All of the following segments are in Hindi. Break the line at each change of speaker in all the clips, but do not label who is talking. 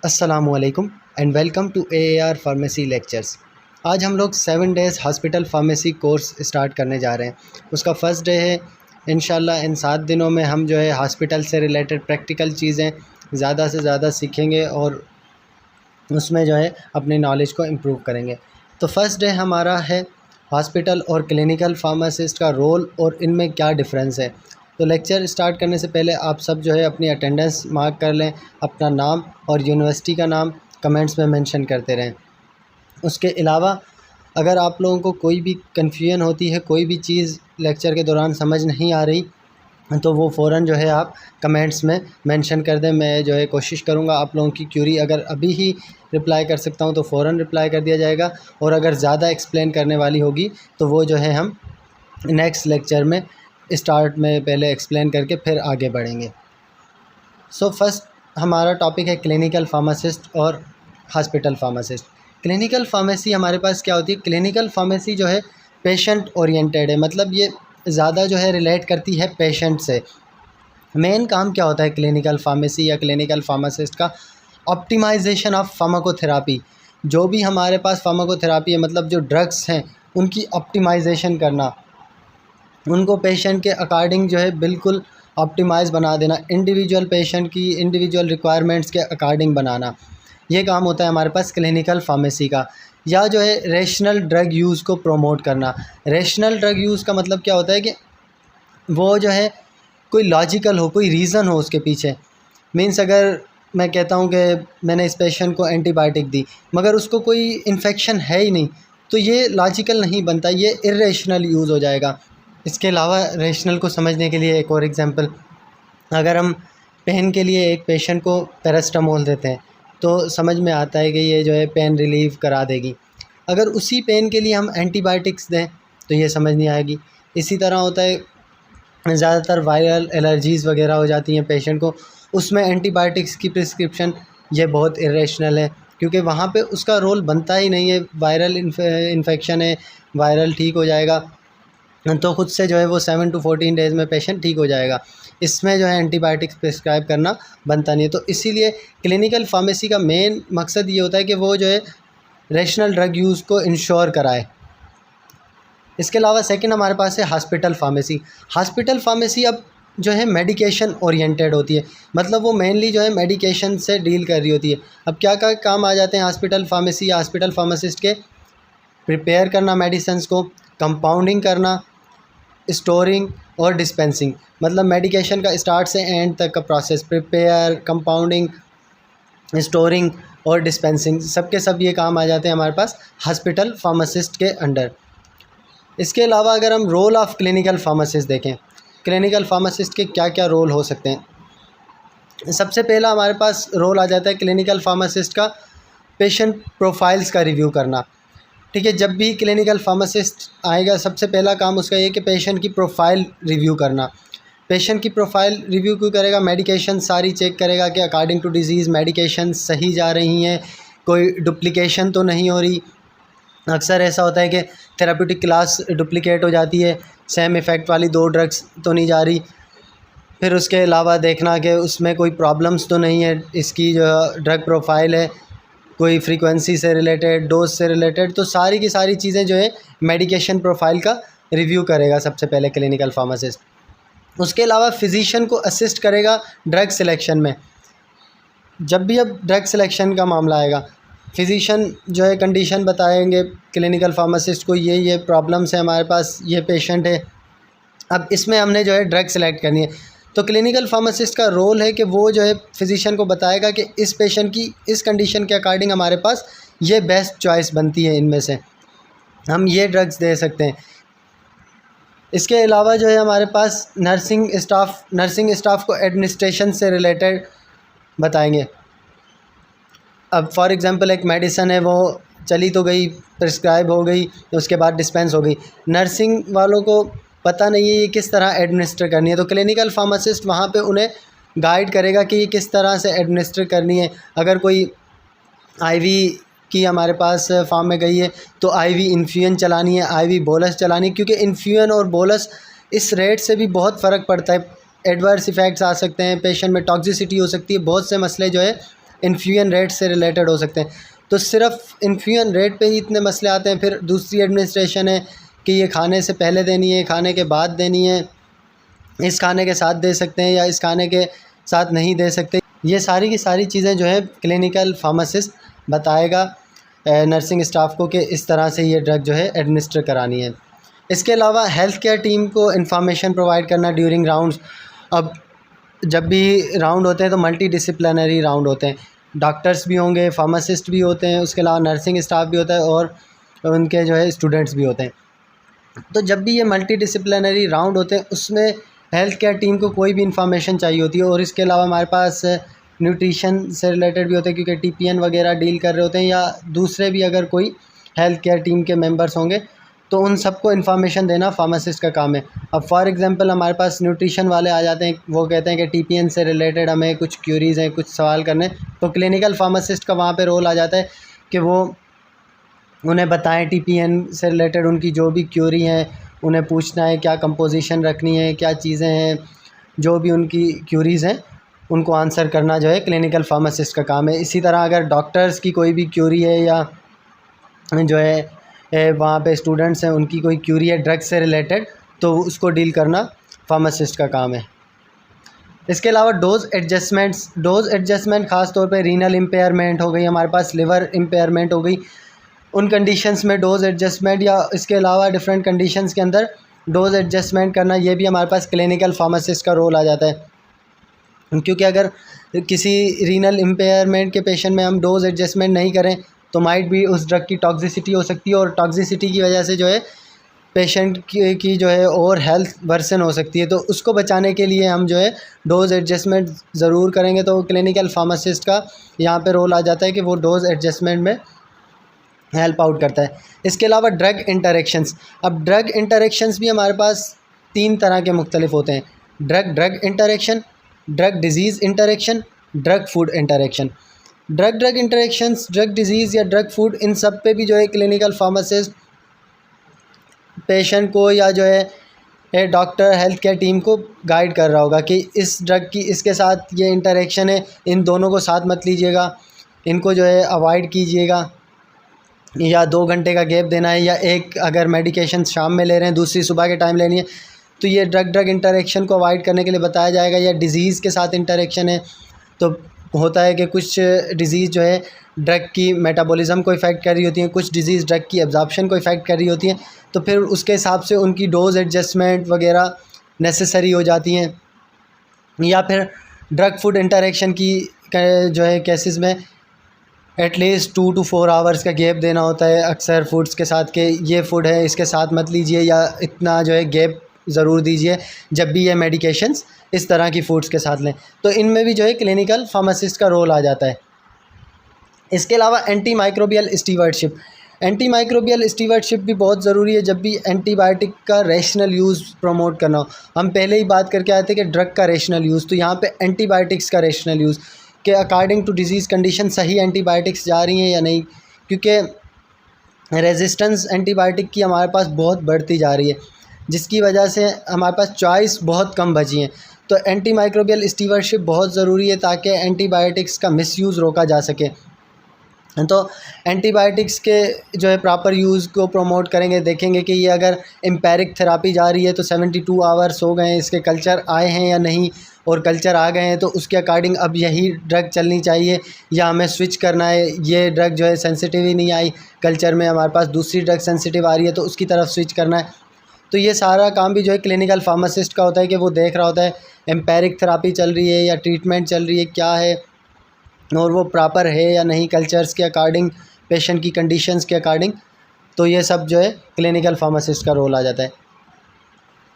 अस्सलामुअलैकुम and welcome to AAR pharmacy lectures. आज हम लोग 7 days hospital pharmacy course start करने जा रहे हैं। उसका फ़र्स्ट डे है। इंशाल्लाह इन 7 दिनों में हम जो है हॉस्पिटल से रिलेटेड प्रैक्टिकल चीज़ें ज़्यादा से ज़्यादा सीखेंगे और उसमें जो है अपनी नॉलेज को इम्प्रूव करेंगे। तो फ़र्स्ट डे हमारा है हॉस्पिटल और क्लिनिकल फार्मासिस्ट का रोल और इनमें क्या डिफरेंस है। तो लेक्चर स्टार्ट करने से पहले आप सब जो है अपनी अटेंडेंस मार्क कर लें, अपना नाम और यूनिवर्सिटी का नाम कमेंट्स में मेंशन करते रहें। उसके अलावा अगर आप लोगों को कोई भी कन्फ्यूजन होती है, कोई भी चीज़ लेक्चर के दौरान समझ नहीं आ रही, तो वो फ़ौरन जो है आप कमेंट्स में मेंशन कर दें। मैं जो है कोशिश करूँगा आप लोगों की क्यूरी अगर अभी ही रिप्लाई कर सकता हूँ तो फ़ौरन रिप्लाई कर दिया जाएगा, और अगर ज़्यादा एक्सप्लेन करने वाली होगी तो वो जो है हम नेक्स्ट लेक्चर में स्टार्ट में पहले एक्सप्लेन करके फिर आगे बढ़ेंगे। सो फर्स्ट हमारा टॉपिक है क्लिनिकल फार्मासिस्ट और हॉस्पिटल फार्मासिस्ट। क्लिनिकल फार्मेसी हमारे पास क्या होती है? क्लिनिकल फार्मेसी जो है पेशेंट ओरिएंटेड है, मतलब ये ज़्यादा जो है रिलेट करती है पेशेंट से। मेन काम क्या होता है क्लिनिकल फार्मेसी या क्लिनिकल फार्मासिस्ट का? Optimisation of pharmacotherapy. जो भी हमारे पास फार्माकोथेरापी है, मतलब जो ड्रग्स हैं उनकी ऑप्टिमाइजेशन करना, उनको पेशेंट के अकॉर्डिंग जो है बिल्कुल ऑप्टिमाइज़ बना देना, इंडिविजुअल पेशेंट की इंडिविजुअल रिक्वायरमेंट्स के अकॉर्डिंग बनाना, ये काम होता है हमारे पास क्लिनिकल फार्मेसी का। या जो है रेशनल ड्रग यूज़ को प्रमोट करना। रेशनल ड्रग यूज़ का मतलब क्या होता है कि वो जो है कोई लॉजिकल हो, कोई रीज़न हो उसके पीछे। मीन्स अगर मैं कहता हूँ कि मैंने इस पेशेंट को एंटीबायोटिक दी मगर उसको कोई इन्फेक्शन है ही नहीं, तो ये लॉजिकल नहीं बनता, ये इर्रेशनल यूज़ हो जाएगा। इसके अलावा रेशनल को समझने के लिए एक और एग्जांपल, अगर हम पेन के लिए एक पेशेंट को पैरास्टामोल देते हैं तो समझ में आता है कि ये जो है पेन रिलीव करा देगी। अगर उसी पेन के लिए हम एंटीबायोटिक्स दें तो ये समझ नहीं आएगी। इसी तरह होता है, ज़्यादातर वायरल एलर्जीज़ वगैरह हो जाती हैं पेशेंट को, उसमें एंटीबायोटिक्स की प्रिस्क्रिप्शन ये बहुत इरेशनल है, क्योंकि वहाँ पे उसका रोल बनता ही नहीं है। वायरल इन्फेक्शन है, वायरल ठीक हो जाएगा तो खुद से जो है वो 7 to 14 डेज़ में पेशेंट ठीक हो जाएगा। इसमें जो है एंटीबायोटिक्स प्रिस्क्राइब करना बनता नहीं है। तो इसीलिए क्लिनिकल फार्मेसी का मेन मकसद ये होता है कि वो जो है रेशनल ड्रग यूज़ को इंश्योर कराए। इसके अलावा सेकंड हमारे पास है हॉस्पिटल फार्मेसी। हॉस्पिटल फार्मेसी अब जो है मेडिकेशन ओरिएंटेड होती है, मतलब वो मेनली जो है मेडिकेशन से डील कर रही होती है। अब क्या क्या काम आ जाते हैं हॉस्पिटल फार्मेसी या हॉस्पिटल फार्मासिस्ट के? प्रिपेयर करना मेडिसिन्स को, कंपाउंडिंग करना, स्टोरिंग और डिस्पेंसिंग, मतलब मेडिकेशन का स्टार्ट से एंड तक का प्रोसेस, प्रिपेयर, कंपाउंडिंग, स्टोरिंग और डिस्पेंसिंग, सब के सब ये काम आ जाते हैं हमारे पास हॉस्पिटल फार्मासिस्ट के अंडर। इसके अलावा अगर हम रोल ऑफ़ क्लिनिकल फार्मासिस्ट देखें, क्लिनिकल फार्मासिस्ट के क्या क्या रोल हो सकते हैं। सबसे पहला हमारे पास रोल आ जाता है क्लिनिकल फार्मासिस्ट का पेशेंट प्रोफाइल्स का रिव्यू करना। ठीक है, जब भी क्लिनिकल फार्मासिस्ट आएगा सबसे पहला काम उसका ये कि पेशेंट की प्रोफाइल रिव्यू करना। पेशेंट की प्रोफाइल रिव्यू क्यों करेगा? मेडिकेशन सारी चेक करेगा कि अकॉर्डिंग टू डिज़ीज़ मेडिकेशन सही जा रही हैं, कोई डुप्लिकेशन तो नहीं हो रही। अक्सर ऐसा होता है कि थेराप्यूटिक क्लास डुप्लिकेट हो जाती है, सेम इफ़ेक्ट वाली 2 ड्रग्स तो नहीं जा रही। फिर उसके अलावा देखना कि उसमें कोई प्रॉब्लम्स तो नहीं है, इसकी जो ड्रग प्रोफाइल है कोई फ्रीक्वेंसी से रिलेटेड, डोज से रिलेटेड, तो सारी की सारी चीज़ें जो है मेडिकेशन प्रोफाइल का रिव्यू करेगा सबसे पहले क्लिनिकल फार्मासिस्ट। उसके अलावा फिजिशियन को असिस्ट करेगा ड्रग सिलेक्शन में। जब भी अब ड्रग सिलेक्शन का मामला आएगा, फिजिशियन जो है कंडीशन बताएंगे क्लिनिकल फार्मासिस्ट को, ये प्रॉब्लम्स है हमारे पास, ये पेशेंट है, अब इसमें हमने जो है ड्रग सेलेक्ट करनी है। तो क्लिनिकल फार्मासिस्ट का रोल है कि वो जो है फिजिशियन को बताएगा कि इस पेशेंट की इस कंडीशन के अकॉर्डिंग हमारे पास ये बेस्ट चॉइस बनती है, इनमें से हम ये ड्रग्स दे सकते हैं। इसके अलावा जो है हमारे पास नर्सिंग स्टाफ को एडमिनिस्ट्रेशन से रिलेटेड बताएंगे। अब फॉर एग्ज़ाम्पल एक मेडिसन है, वो चली तो गई, प्रिस्क्राइब हो गई, उसके बाद डिस्पेंस हो गई, नर्सिंग वालों को पता नहीं है ये किस तरह एडमिनिस्टर करनी है, तो क्लिनिकल फार्मासिस्ट वहाँ पे उन्हें गाइड करेगा कि ये किस तरह से एडमिनिस्टर करनी है। अगर कोई आईवी की हमारे पास फार्म में गई है तो आईवी इन्फ्यूजन चलानी है, आईवी बोलस चलानी है, क्योंकि इन्फ्यूजन और बोलस इस रेट से भी बहुत फ़र्क पड़ता है। एडवर्स इफ़ेक्ट्स आ सकते हैं, पेशेंट में टॉक्सिसिटी हो सकती है, बहुत से मसले जो है इन्फ्यूजन रेट से रिलेटेड हो सकते हैं। तो सिर्फ इन्फ्यूजन रेट पे ही इतने मसले आते हैं। फिर दूसरी एडमिनिस्ट्रेशन है कि ये खाने से पहले देनी है, खाने के बाद देनी है, इस खाने के साथ दे सकते हैं या इस खाने के साथ नहीं दे सकते। ये सारी की सारी चीज़ें जो है क्लिनिकल फार्मासिस्ट बताएगा नर्सिंग स्टाफ को कि इस तरह से ये ड्रग जो है एडमिनिस्टर करानी है। इसके अलावा हेल्थ केयर टीम को इंफॉर्मेशन प्रोवाइड करना ड्यूरिंग राउंड्स। अब जब भी राउंड होते हैं तो मल्टी डिसिप्लिनरी राउंड होते हैं, डॉक्टर्स भी होंगे, फार्मासिस्ट भी होते हैं, उसके अलावा नर्सिंग स्टाफ भी होता है और उनके जो है स्टूडेंट्स भी होते हैं। तो जब भी ये मल्टी डिसिप्लिनरी राउंड होते हैं उसमें हेल्थ केयर टीम को कोई भी इंफॉर्मेशन चाहिए होती है। और इसके अलावा हमारे पास न्यूट्रिशन से रिलेटेड भी होते हैं, क्योंकि टीपीएन वगैरह डील कर रहे होते हैं या दूसरे भी अगर कोई हेल्थ केयर टीम के मेंबर्स होंगे तो उन सबको इन्फॉर्मेशन देना फार्मासिस्ट का काम है। अब फॉर एग्जांपल हमारे पास न्यूट्रिशन वाले आ जाते हैं, वो कहते हैं कि टीपीएन से रिलेटेड हमें कुछ क्यूरीज़ हैं, कुछ सवाल करने, तो क्लिनिकल फार्मासिस्ट का वहाँ पे रोल आ जाता है कि वो उन्हें बताएं टीपीएन से रिलेटेड उनकी जो भी क्यूरी हैं, उन्हें पूछना है क्या कंपोजिशन रखनी है, क्या चीज़ें हैं, जो भी उनकी क्यूरीज़ हैं उनको आंसर करना जो है क्लिनिकल फार्मासिस्ट का काम है। इसी तरह अगर डॉक्टर्स की कोई भी क्यूरी है या जो है वहाँ पे स्टूडेंट्स हैं उनकी कोई क्यूरी है ड्रग से रिलेटेड, तो उसको डील करना फार्मासिस्ट का काम है। इसके अलावा डोज़ एडजस्टमेंट ख़ास तौर पे रीनल इम्पेयरमेंट हो गई, हमारे पास लिवर इम्पेयरमेंट हो गई, उन कंडीशंस में डोज़ एडजस्टमेंट या इसके अलावा डिफरेंट कंडीशंस के अंदर डोज़ एडजस्टमेंट करना, ये भी हमारे पास क्लिनिकल फार्मासिस्ट का रोल आ जाता है। क्योंकि अगर किसी रीनल इम्पेयरमेंट के पेशेंट में हम डोज़ एडजस्टमेंट नहीं करें तो माइट भी उस ड्रग की टॉक्सिसिटी हो सकती है और टॉक्सिसिटी की वजह से जो है पेशेंट की जो है और हेल्थ वर्सन हो सकती है। तो उसको बचाने के लिए हम जो है डोज़ एडजस्टमेंट ज़रूर करेंगे। तो क्लिनिकल फार्मासिस्ट का यहाँ पे रोल आ जाता है कि वो डोज़ एडजस्टमेंट में हेल्प आउट करता है। इसके अलावा ड्रग इंटरेक्शंस। अब ड्रग इंटरेक्शंस भी हमारे पास 3 तरह के मुख्तलिफ होते हैं, drug interaction, drug disease interaction, drug food interaction. Drug interactions, drug disease या ड्रग फूड, इन सब पे भी जो है क्लिनिकल फार्मासिस्ट पेशेंट को या जो है डॉक्टर हेल्थ केयर टीम को गाइड कर रहा होगा कि इस ड्रग की इसके साथ ये इंटरेक्शन है, इन दोनों को साथ मत लीजिएगा, इनको जो है अवॉइड कीजिएगा, या 2 घंटे का गैप देना है, या एक अगर मेडिकेशन शाम में ले रहे हैं दूसरी सुबह के टाइम लेनी है, तो ये ड्रग इंटरेक्शन को अवॉइड करने के लिए बताया जाएगा। या डिज़ीज़ के साथ इंटरेक्शन है तो होता है कि कुछ डिज़ीज़ जो है ड्रग की मेटाबॉलिज्म को इफ़ेक्ट कर रही होती हैं, कुछ डिज़ीज़ ड्रग की एब्जॉर्प्शन को इफ़ेक्ट कर रही होती हैं, तो फिर उसके हिसाब से उनकी डोज़ एडजस्टमेंट वगैरह नेसेसरी हो जाती हैं। या फिर ड्रग फूड इंटरेक्शन की जो है केसेस में एटलीस्ट 2 to 4 आवर्स का गैप देना होता है अक्सर फूड्स के साथ, कि ये फ़ूड है इसके साथ मत लीजिए, या इतना जो है गैप ज़रूर दीजिए जब भी ये मेडिकेशंस इस तरह की फ़ूड्स के साथ लें। तो इनमें भी जो है क्लिनिकल फार्मासिस्ट का रोल आ जाता है। इसके अलावा एंटी माइक्रोबियल स्टीवर्डशिप भी बहुत ज़रूरी है जब भी एंटीबायोटिक का रैशनल यूज़ प्रमोट करना हो। हम पहले ही बात करके आए थे कि ड्रग का रैशनल यूज़, तो यहाँ पे एंटीबायोटिक्स का रैशनल यूज़, कि अकॉर्डिंग टू डिज़ीज़ कंडीशन सही एंटीबायोटिक्स जा रही हैं या नहीं, क्योंकि रेजिस्टेंस एंटीबायोटिक की हमारे पास बहुत बढ़ती जा रही है, जिसकी वजह से हमारे पास चॉइस बहुत कम बची हैं। तो एंटी माइक्रोबियल स्टीवर्डशिप बहुत ज़रूरी है ताकि एंटीबायोटिक्स का मिसयूज़ रोका जा सके। तो एंटीबायोटिक्स के जो है प्रॉपर यूज़ को प्रमोट करेंगे, देखेंगे कि ये अगर एम्पेरिक थेरापी जा रही है तो 72 आवर्स हो गए हैं, इसके कल्चर आए हैं या नहीं, और कल्चर आ गए हैं तो उसके अकॉर्डिंग अब यही ड्रग चलनी चाहिए या हमें स्विच करना है, ये ड्रग जो है सेंसिटिव ही नहीं आई कल्चर में, हमारे पास दूसरी ड्रग सेंसिटिव आ रही है तो उसकी तरफ स्विच करना है। तो ये सारा काम भी जो है क्लिनिकल फार्मासिस्ट का होता है कि वो देख रहा होता है एम्पेरिक थेरापी चल रही है या ट्रीटमेंट चल रही है क्या है, और वो प्रॉपर है या नहीं कल्चर्स के अकॉर्डिंग, पेशेंट की कंडीशंस के अकॉर्डिंग। तो ये सब जो है क्लिनिकल फार्मासिस्ट का रोल आ जाता है।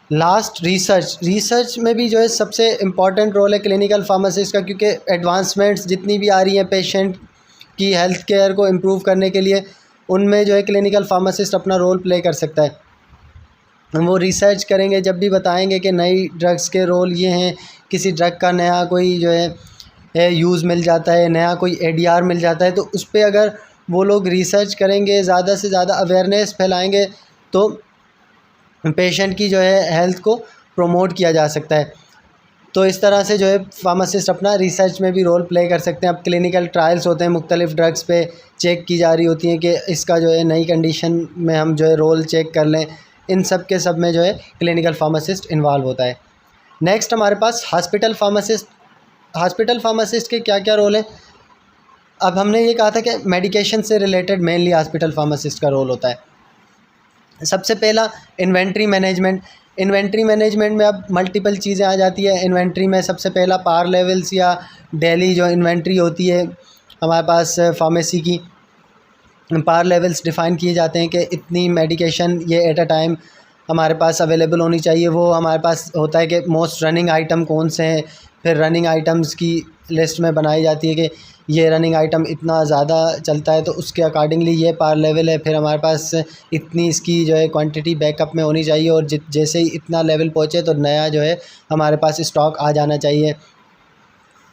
लास्ट रिसर्च में भी जो है सबसे इम्पॉर्टेंट रोल है क्लिनिकल फार्मासिस्ट का, क्योंकि एडवांसमेंट्स जितनी भी आ रही हैं पेशेंट की हेल्थ केयर को इम्प्रूव करने के लिए, उनमें जो है क्लिनिकल फार्मासिस्ट अपना रोल प्ले कर सकता है। वो रिसर्च करेंगे, जब भी बताएंगे कि नई ड्रग्स के रोल ये हैं, किसी ड्रग का नया कोई जो है यूज़ मिल जाता है, नया कोई एडीआर मिल जाता है, तो उस पर अगर वो लोग रिसर्च करेंगे, ज़्यादा से ज़्यादा अवेयरनेस फैलाएंगे तो पेशेंट की जो है हेल्थ को प्रमोट किया जा सकता है। तो इस तरह से जो है फार्मासिस्ट अपना रिसर्च में भी रोल प्ले कर सकते हैं। अब क्लिनिकल ट्रायल्स होते हैं, मुख्तलिफ़ ड्रग्स पे चेक की जा रही होती हैं कि इसका जो है नई कंडीशन में हम जो है रोल चेक कर लें। इन सब के सब में जो है क्लिनिकल फार्मासिस्ट इन्वॉल्व होता है। नेक्स्ट हमारे पास हॉस्पिटल फार्मासिस्ट। हॉस्पिटल फार्मासिस्ट के क्या क्या रोल हैं? अब हमने ये कहा था कि मेडिकेशन से रिलेटेड मेनली हॉस्पिटल फार्मासिस्ट का रोल होता है। सबसे पहला इन्वेंट्री मैनेजमेंट। इन्वेंट्री मैनेजमेंट में अब मल्टीपल चीज़ें आ जाती है। इन्वेंट्री में सबसे पहला पार लेवल्स या डेली जो इन्वेंट्री होती है हमारे पास फार्मेसी की, पार लेवल्स डिफ़ाइन किए जाते हैं कि इतनी मेडिकेशन ये एट अ टाइम हमारे पास अवेलेबल होनी चाहिए। वो हमारे पास होता है कि मोस्ट रनिंग आइटम कौन से हैं, फिर रनिंग आइटम्स की लिस्ट में बनाई जाती है कि ये रनिंग आइटम इतना ज़्यादा चलता है तो उसके अकॉर्डिंगली ये पार लेवल है। फिर हमारे पास इतनी इसकी जो है क्वांटिटी बैकअप में होनी चाहिए और जैसे ही इतना लेवल पहुँचे तो नया जो है हमारे पास स्टॉक आ जाना चाहिए।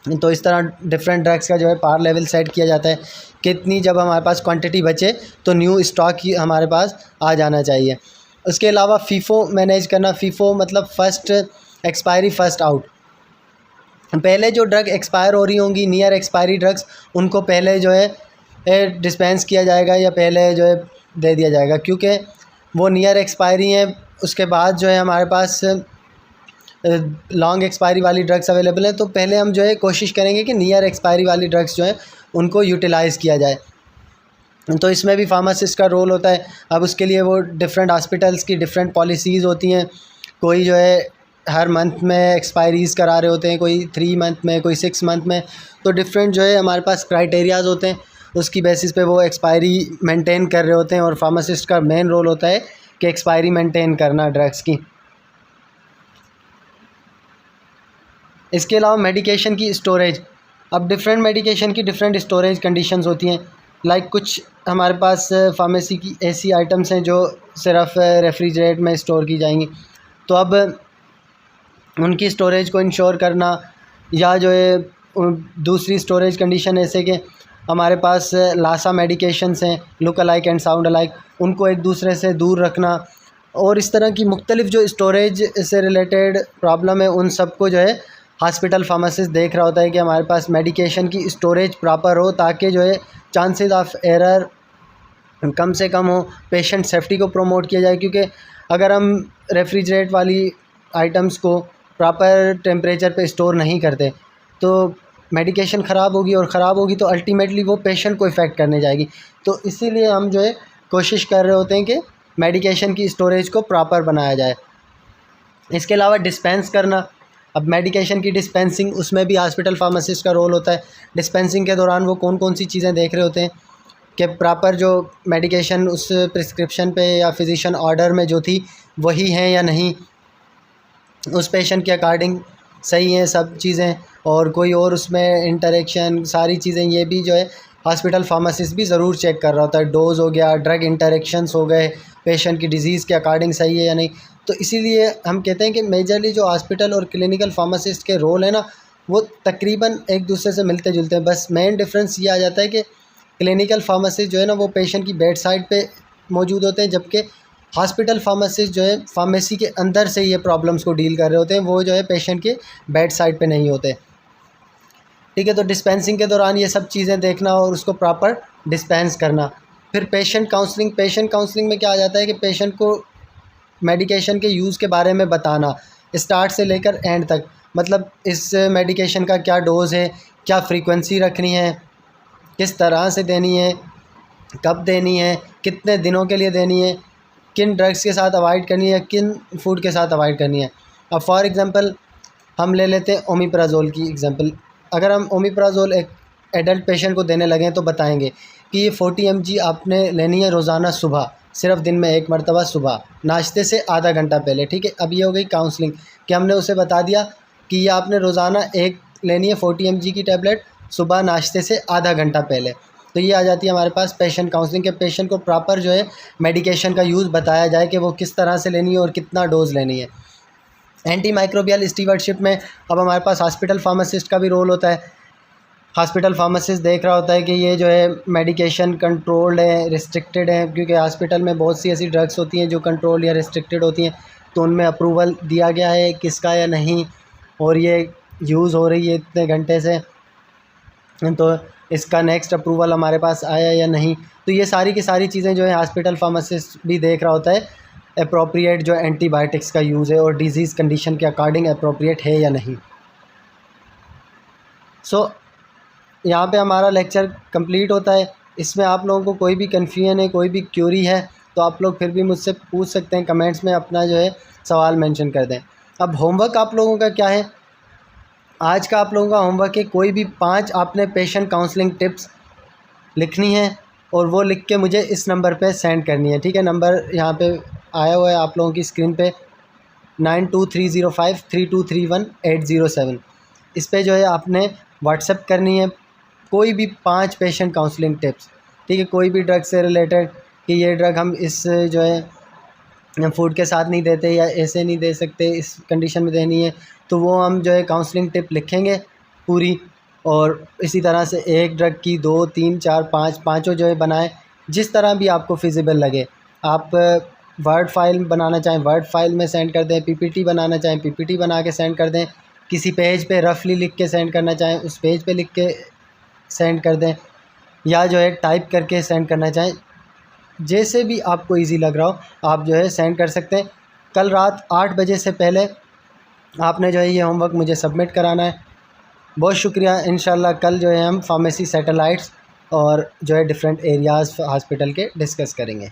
तो इस तरह डिफरेंट ड्रग्स का जो है पार लेवल सेट किया जाता है। कितनी जब हमारे पास क्वांटिटी बचे तो न्यू स्टॉक ही हमारे पास आ जाना चाहिए। उसके अलावा फीफो मैनेज करना। फीफो मतलब फ़र्स्ट एक्सपायरी फ़र्स्ट आउट। पहले जो ड्रग एक्सपायर हो रही होंगी, नियर एक्सपायरी ड्रग्स, उनको पहले जो है डिस्पेंस किया जाएगा या पहले जो है दे दिया जाएगा, क्योंकि वो नियर एक्सपायरी हैं। उसके बाद जो है हमारे पास लॉन्ग एक्सपायरी वाली ड्रग्स अवेलेबल हैं, तो पहले हम जो है कोशिश करेंगे कि नियर एक्सपायरी वाली ड्रग्स जो है उनको यूटिलाइज़ किया जाए। तो इसमें भी फार्मासिस्ट का रोल होता है। अब उसके लिए वो डिफरेंट हॉस्पिटल्स की डिफरेंट पॉलिसीज़ होती हैं। कोई जो है हर मंथ में एक्सपायरीज़ करा रहे होते हैं, कोई 3 मंथ में, कोई 6 मंथ में। तो डिफरेंट जो है हमारे पास क्राइटेरियाज़ होते हैं, उसकी बेसिस पे वो एक्सपायरी मेंटेन कर रहे होते हैं। और फार्मासिस्ट का मेन रोल होता है कि एक्सपायरी मेंटेन करना ड्रग्स की। इसके अलावा मेडिकेशन की स्टोरेज। अब डिफरेंट मेडिकेशन की डिफरेंट स्टोरेज कंडीशंस होती हैं। लाइक कुछ हमारे पास फार्मेसी की ऐसी आइटम्स हैं जो सिर्फ रेफ्रिजरेट में स्टोर की जाएंगी, तो अब उनकी स्टोरेज को इंश्योर करना, या जो है दूसरी स्टोरेज कंडीशन ऐसे कि हमारे पास लासा मेडिकेशंस हैं, look alike and sound alike, उनको एक दूसरे से दूर रखना। और इस तरह की मुख्तलिफ़ जो स्टोरेज से रिलेटेड प्रॉब्लम है उन सब को जो है हॉस्पिटल फार्मासिस्ट देख रहा होता है कि हमारे पास मेडिकेशन की स्टोरेज प्रॉपर हो, ताकि जो है चांसेस ऑफ एरर कम से कम हो, पेशेंट सेफ्टी को प्रमोट किया जाए। क्योंकि अगर हम रेफ्रिजरेट वाली आइटम्स को प्रॉपर टेम्परेचर पे स्टोर नहीं करते तो मेडिकेशन ख़राब होगी, और ख़राब होगी तो अल्टीमेटली वो पेशेंट को इफ़ेक्ट करने जाएगी। तो इसीलिए हम जो है कोशिश कर रहे होते हैं कि मेडिकेशन की स्टोरेज को प्रॉपर बनाया जाए। इसके अलावा डिस्पेंस करना। अब मेडिकेशन की डिस्पेंसिंग, उसमें भी हॉस्पिटल फार्मासिस्ट का रोल होता है। डिस्पेंसिंग के दौरान वो कौन कौन सी चीज़ें देख रहे होते हैं कि प्रॉपर जो मेडिकेशन उस प्रिस्क्रिप्शन पे या फिजिशियन ऑर्डर में जो थी वही हैं या नहीं, उस पेशेंट के अकॉर्डिंग सही हैं सब चीज़ें, और कोई और उसमें इंटरेक्शन, सारी चीज़ें ये भी जो है हॉस्पिटल फार्मासिस्ट भी ज़रूर चेक कर रहा होता है। डोज़ हो गया, ड्रग इंटरेक्शंस हो गए, पेशेंट की डिज़ीज़ के अकॉर्डिंग सही है या नहीं। तो इसीलिए हम कहते हैं कि मेजरली जो हॉस्पिटल और क्लिनिकल फार्मासिस्ट के रोल है ना, वो तकरीबन एक दूसरे से मिलते जुलते हैं। बस मेन डिफरेंस ये आ जाता है कि क्लिनिकल फार्मासिस्ट जो है ना वो पेशेंट की बेड साइड पे मौजूद होते हैं, जबकि हॉस्पिटल फार्मासिस्ट जो है फार्मेसी के अंदर से ये प्रॉब्लम्स को डील कर रहे होते हैं, वो जो है पेशेंट के बेड साइड पे नहीं होते। ठीक है, तो डिस्पेंसिंग के दौरान ये सब चीज़ें देखना और उसको प्रॉपर डिस्पेंस करना। फिर पेशेंट काउंसलिंग। पेशेंट काउंसलिंग में क्या आ जाता है कि पेशेंट को मेडिकेशन के यूज़ के बारे में बताना, स्टार्ट से लेकर एंड तक। मतलब इस मेडिकेशन का क्या डोज़ है, क्या फ्रीक्वेंसी रखनी है, किस तरह से देनी है, कब देनी है, कितने दिनों के लिए देनी है, किन ड्रग्स के साथ अवॉइड करनी है, किन फूड के साथ अवॉइड करनी है। अब फॉर एग्ज़ाम्पल हम ले लेते हैं ओमिप्राज़ोल की एग्ज़ाम्पल। अगर हम ओमिप्राज़ोल एक एडल्ट पेशेंट को देने लगें तो बताएंगे कि ये 40 mg आपने लेनी है रोज़ाना सुबह, सिर्फ दिन में एक मरतबा सुबह, नाश्ते से आधा घंटा पहले। ठीक है, अब ये हो गई काउंसलिंग कि हमने उसे बता दिया कि ये आपने रोज़ाना एक लेनी है 40 mg की टैबलेट सुबह नाश्ते से आधा घंटा पहले। तो ये आ जाती है हमारे पास पेशेंट काउंसलिंग के पेशेंट को प्रॉपर जो है मेडिकेशन का यूज़ बताया जाए कि वो किस तरह से लेनी है और कितना डोज़ लेनी है। एंटी माइक्रोबियल स्टीवर्डशिप में अब हमारे पास हॉस्पिटल फार्मासिस्ट का भी रोल होता है। हॉस्पिटल फार्मासिस्ट देख रहा होता है कि ये जो है मेडिकेशन कंट्रोल्ड है, रिस्ट्रिक्टेड है, क्योंकि हॉस्पिटल में बहुत सी ऐसी ड्रग्स होती हैं जो कंट्रोल या रिस्ट्रिक्टेड होती हैं, तो उनमें अप्रूवल दिया गया है किसका या नहीं, और ये यूज़ हो रही है इतने घंटे से, तो इसका नेक्स्ट अप्रूवल हमारे पास आया या नहीं। तो ये सारी की सारी चीज़ें जो है हॉस्पिटल फार्मासिस्ट भी देख रहा होता है, अप्रोप्रिएट जो एंटीबायोटिक्स का यूज़ है और डिज़ीज़ कंडीशन के अकॉर्डिंग अप्रोप्रिएट है या नहीं। यहाँ पे हमारा लेक्चर कंप्लीट होता है। इसमें आप लोगों को कोई भी कन्फ्यूजन है, कोई भी क्यूरी है, तो आप लोग फिर भी मुझसे पूछ सकते हैं, कमेंट्स में अपना जो है सवाल मेंशन कर दें। अब होमवर्क आप लोगों का क्या है, आज का आप लोगों का होमवर्क है कोई भी 5 आपने पेशेंट काउंसलिंग टिप्स लिखनी है और वो लिख के मुझे इस नंबर पे सेंड करनी है, ठीक है। नंबर यहाँ पे आया हुआ है आप लोगों की स्क्रीन पे 923053231807। इस पे जो है आपने व्हाट्सएप करनी है कोई भी 5 पेशेंट काउंसलिंग टिप्स, ठीक है। कोई भी ड्रग से रिलेटेड कि ये ड्रग हम इस जो है फूड के साथ नहीं देते या ऐसे नहीं दे सकते, इस कंडीशन में देनी है, तो वो हम जो है काउंसलिंग टिप लिखेंगे पूरी। और इसी तरह से एक ड्रग की 2, 3, 4, 5 पाँचों जो है बनाएं, जिस तरह भी आपको फिजिबल लगे। आप वर्ड फाइल बनाना चाहें वर्ड फाइल में सेंड कर दें, पीपीटी बनाना चाहें पीपीटी बना के सेंड कर दें, किसी पेज पे रफली लिख के सेंड करना चाहें उस पेज पे लिख के सेंड कर दें, या जो है टाइप करके सेंड करना चाहें, जैसे भी आपको इजी लग रहा हो आप जो है सेंड कर सकते हैं। कल रात 8 बजे से पहले आपने जो है ये होमवर्क मुझे सबमिट कराना है। बहुत शुक्रिया। इंशाल्लाह कल जो है हम फार्मेसी सैटेलाइट्स और जो है डिफरेंट एरियाज़ हॉस्पिटल के डिस्कस करेंगे।